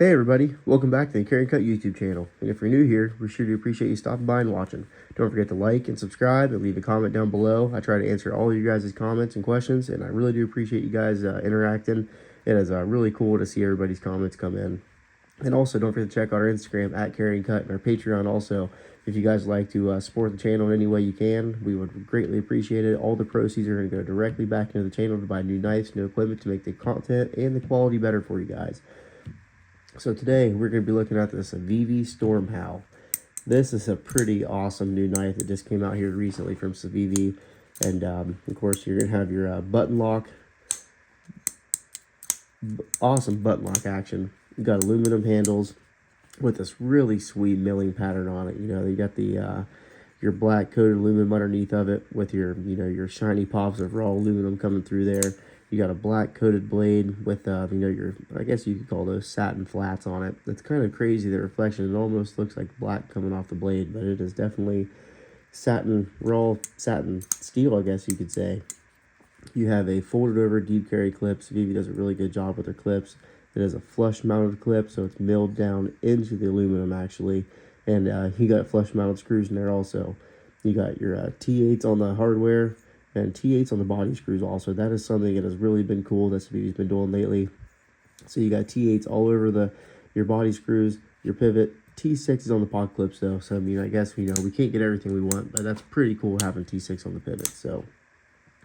Hey everybody, welcome back to the Carry and Cut YouTube channel. And if you're new here, we sure do appreciate you stopping by and watching. Don't forget to like and subscribe and leave a comment down below. I try to answer all of you guys' comments and questions, and I really do appreciate you guys interacting. It is really cool to see everybody's comments come in. And also, don't forget to check out our Instagram at Carry and Cut and our Patreon also. If you guys like to support the channel in any way you can, we would greatly appreciate it. All the proceeds are going to go directly back into the channel to buy new knives, new equipment to make the content and the quality better for you guys. So today we're going to be looking at this Civivi stormhowl. This is a pretty awesome new knife that just came out here recently from Civivi. And of course you're going to have your button lock. Awesome button lock action. You got aluminum handles with this really sweet milling pattern on it. You know, you got the your black coated aluminum underneath of it with your, your shiny pops of raw aluminum coming through there. You got a black coated blade with, your, I guess you could call those satin flats on it. It's kind of crazy, the reflection. It almost looks like black coming off the blade, but it is definitely satin, raw satin steel, I guess you could say. You have a folded over deep carry clip. Civivi does a really good job with their clips. It is a flush mounted clip, so it's milled down into the aluminum actually. And you got flush mounted screws in there also. You got your T8s on the hardware and T8s on the body screws also. That is something that has really been cool that Civivi's been doing lately. So you got T8s all over your body screws, your pivot. T6s on the pod clips though. So I mean, I guess we can't get everything we want, but that's pretty cool having T6 on the pivot. So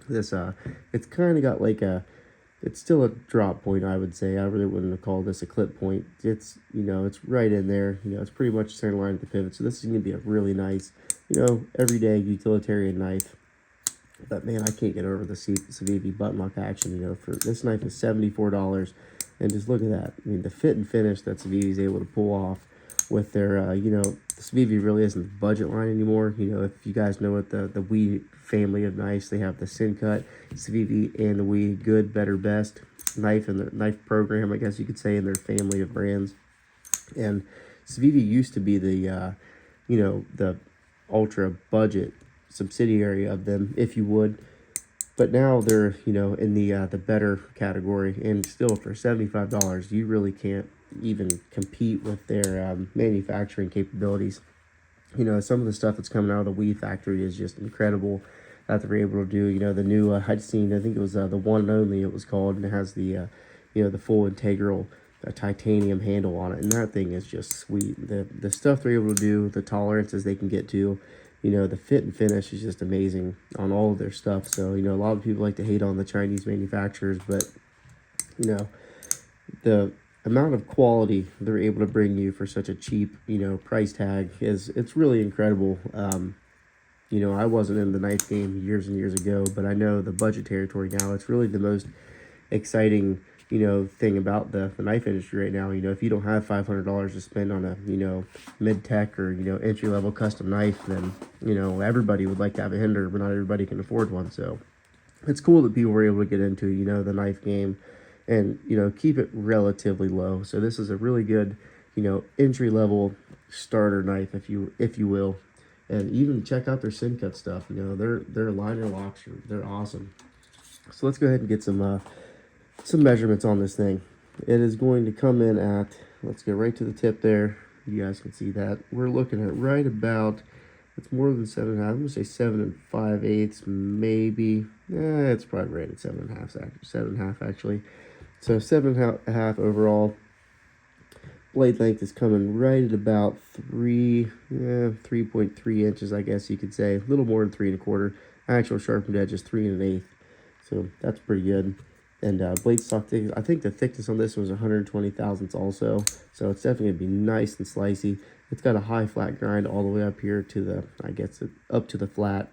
this it's kind of got like it's still a drop point, I would say. I really wouldn't have called this a clip point. It's, it's right in there. It's pretty much center line at the pivot. So this is going to be a really nice, everyday utilitarian knife. But man, I can't get over the Civivi button lock action. For this knife is $74. And just look at that. I mean, the fit and finish that Civivi is able to pull off with their, Civivi really isn't the budget line anymore. If you guys know what the Wii family of knives, they have the Cut, Civivi, and the Wii Good, Better, Best knife and the knife program, I guess you could say, in their family of brands. And Civivi used to be the, the ultra budget subsidiary of them, if you would. But now they're, in the better category, and still for $75, you really can't even compete with their manufacturing capabilities. Some of the stuff that's coming out of the Wii factory is just incredible that they're able to do. The new Artisan, I think it was the one and only it was called, and it has the, the full integral titanium handle on it, and that thing is just sweet. The stuff they're able to do, the tolerances they can get to, the fit and finish is just amazing on all of their stuff. So, a lot of people like to hate on the Chinese manufacturers, but, the amount of quality they're able to bring you for such a cheap, price tag it's really incredible. I wasn't in the knife game years and years ago, but I know the budget territory now. It's really the most exciting, thing about the knife industry right now. If you don't have $500 to spend on a, mid-tech or, entry-level custom knife, then, everybody would like to have a Hinder, but not everybody can afford one. So it's cool that people were able to get into, the knife game and, keep it relatively low. So this is a really good, entry-level starter knife, if you will. And even check out their cut stuff. Their liner locks they're awesome. So let's go ahead and get some measurements on this thing. It is going to come in at, let's get right to the tip there. You guys can see that. We're looking at right about, it's more than 7.5. I'm gonna say 7 5/8, maybe. It's probably right at 7.5 actually. So 7.5 overall. Blade length is coming right at about 3.3 inches, I guess you could say. A little more than 3 1/4. Actual sharpened edge is 3 1/8. So that's pretty good. And blade stock thickness, I think the thickness on this was 120 thousandths also. So it's definitely going to be nice and slicey. It's got a high flat grind all the way up here to the, up to the flat,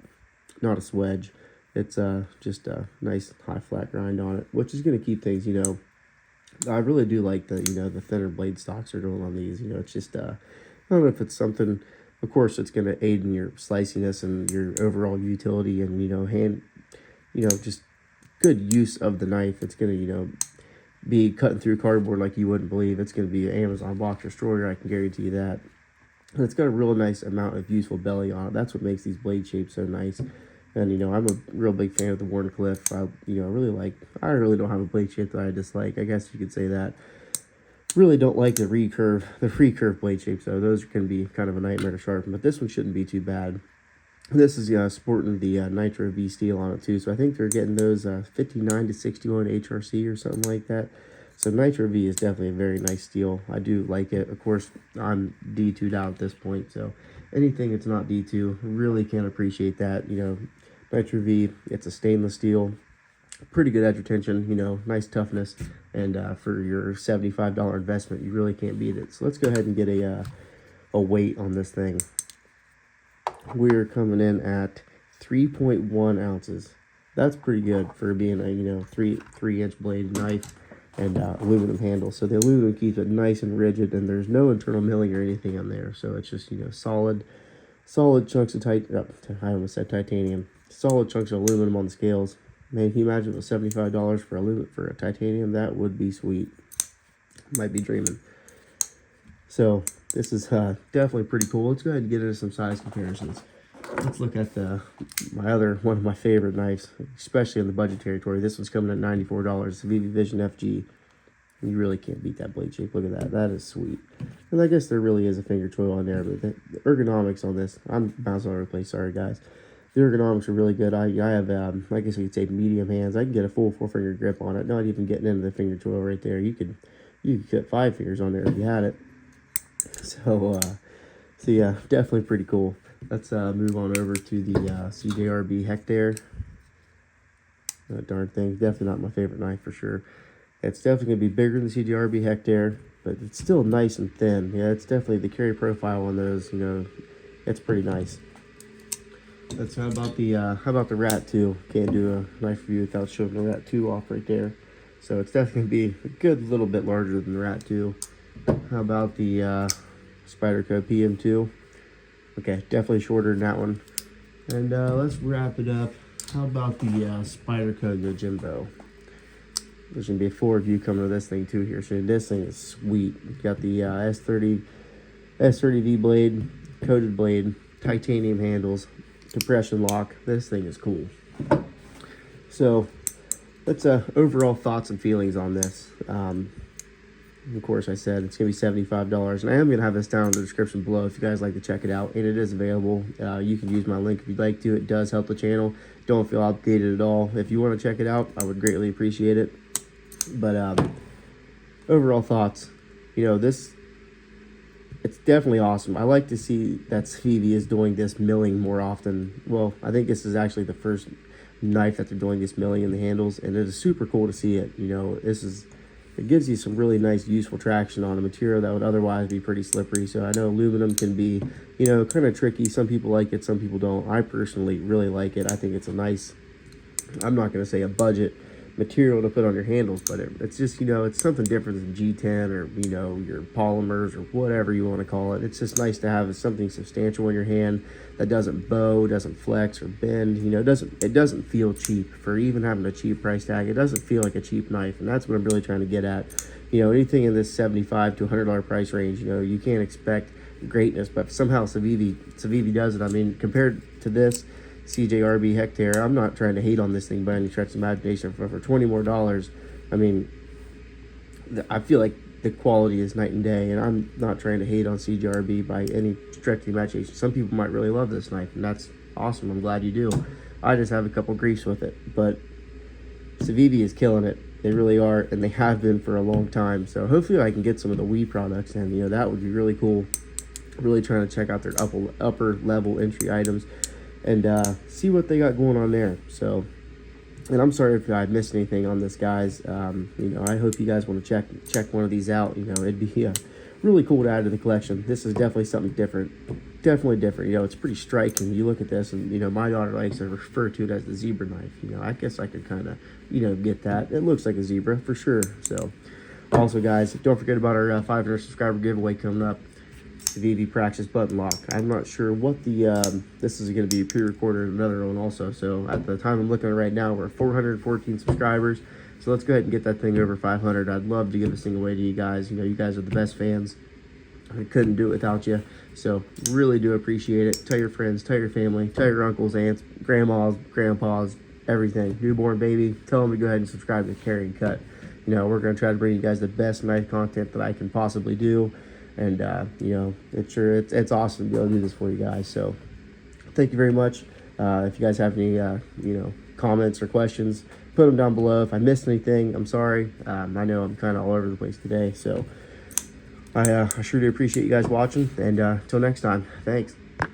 not a swedge. It's just a nice high flat grind on it, which is going to keep things, I really do like the, the thinner blade stocks are doing on these. It's just, I don't know if it's something, of course, it's going to aid in your sliciness and your overall utility and, just good use of the knife. It's going to, be cutting through cardboard like you wouldn't believe. It's going to be an Amazon box destroyer, I can guarantee you that. And it's got a real nice amount of useful belly on it. That's what makes these blade shapes so nice. And, I'm a real big fan of the Warncliffe. I really don't have a blade shape that I dislike. I guess you could say that. Really don't like the recurve blade shapes though. Those can be kind of a nightmare to sharpen, but this one shouldn't be too bad. This is sporting the Nitro V steel on it too, so I think they're getting those 59 to 61 HRC or something like that. So Nitro V is definitely a very nice steel. I do like it. Of course, I'm D2'd out at this point, so anything that's not D2, really can't appreciate that. You know, Nitro V, it's a stainless steel, pretty good edge retention, you know, nice toughness, and for your $75 investment, you really can't beat it. So let's go ahead and get a weight on this thing. We're coming in at 3.1 ounces. That's pretty good for being a, you know, 3-inch blade knife and aluminum handle. So the aluminum keeps it nice and rigid, and there's no internal milling or anything on there. So it's just, you know, solid chunks of I almost said titanium. Solid chunks of aluminum on the scales. Man, can you imagine it was $75 for a titanium? That would be sweet. Might be dreaming. So this is definitely pretty cool. Let's go ahead and get into some size comparisons. Let's look at one of my favorite knives, especially in the budget territory. This one's coming at $94. Civivi Vision FG. You really can't beat that blade shape. Look at that. That is sweet. And I guess there really is a finger choil on there, but the ergonomics on this, I'm bouncing all over the place. Sorry, guys. The ergonomics are really good. I have, I guess you could say, medium hands. I can get a full 4-finger grip on it. Not even getting into the finger choil right there. You could get 5 fingers on there if you had it. So yeah, definitely pretty cool. Let's move on over to the CJRB Hectare. That darn thing, definitely not my favorite knife for sure. It's definitely going to be bigger than the CJRB Hectare, but it's still nice and thin. Yeah, it's definitely the carry profile on those, you know, it's pretty nice. How about the Rat 2? Can't do a knife review without showing the Rat 2 off right there. So it's definitely going to be a good little bit larger than the Rat 2. How about the Spyderco PM2? Okay, definitely shorter than that one. And let's wrap it up. How about the Spyderco Yojimbo? There's going to be a full review coming to this thing too here. So this thing is sweet. You got the S30V blade, coated blade, titanium handles, compression lock. This thing is cool. So let's overall thoughts and feelings on this. Of course, I said it's going to be $75, and I am going to have this down in the description below if you guys like to check it out, and it is available. You can use my link if you'd like to. It does help the channel. Don't feel obligated at all. If you want to check it out, I would greatly appreciate it. But overall thoughts, you know, it's definitely awesome. I like to see that Civivi is doing this milling more often. Well, I think this is actually the first knife that they're doing this milling in the handles, and it is super cool to see it. You know, it gives you some really nice, useful traction on a material that would otherwise be pretty slippery. So I know aluminum can be, you know, kind of tricky. Some people like it, some people don't. I personally really like it. I think it's a nice, I'm not going to say a budget material to put on your handles, but it's just, you know, it's something different than G10 or, you know, your polymers or whatever you want to call it. It's just nice to have something substantial in your hand that doesn't bow, doesn't flex or bend. You know, it doesn't feel cheap. For even having a cheap price tag, it doesn't feel like a cheap knife, and that's what I'm really trying to get at. You know, anything in this $75 to $100 price range, you know, you can't expect greatness, but somehow Civivi does it. I mean, compared to this CJRB Hectare, I'm not trying to hate on this thing by any stretch of imagination. For $20 more, I mean, I feel like the quality is night and day, and I'm not trying to hate on CJRB by any stretch of the imagination. Some people might really love this knife, and that's awesome. I'm glad you do. I just have a couple griefs with it, but Civivi is killing it. They really are, and they have been for a long time. So hopefully I can get some of the Wii products, and you know, that would be really cool. Really trying to check out their upper level entry items and see what they got going on there. So, and I'm sorry if I missed anything on this, guys. You know, I hope you guys want to check one of these out. You know, it'd be really cool to add to the collection. This is definitely something different. Definitely different. You know, it's pretty striking. You look at this, and you know, my daughter likes to refer to it as the zebra knife. You know, I guess I could kind of, you know, get that. It looks like a zebra for sure. So, also, guys, don't forget about our 500 subscriber giveaway coming up. Civivi Praxis button lock. I'm not sure what the this is going to be pre-recorded, another one also. So at the time I'm looking at right now, we're 414 subscribers. So let's go ahead and get that thing over 500. I'd love to give this thing away to you guys. You know, you guys are the best fans. I couldn't do it without you. So really do appreciate it. Tell your friends, tell your family, tell your uncles, aunts, grandmas, grandpas, everything. Newborn baby, tell them to go ahead and subscribe to Carry and Cut. you know, we're going to try to bring you guys the best knife content that I can possibly do. And, you know, it's awesome to be able to do this for you guys. So thank you very much. If you guys have any, you know, comments or questions, put them down below. If I missed anything, I'm sorry. I know I'm kind of all over the place today. So I sure do appreciate you guys watching. And until next time, thanks.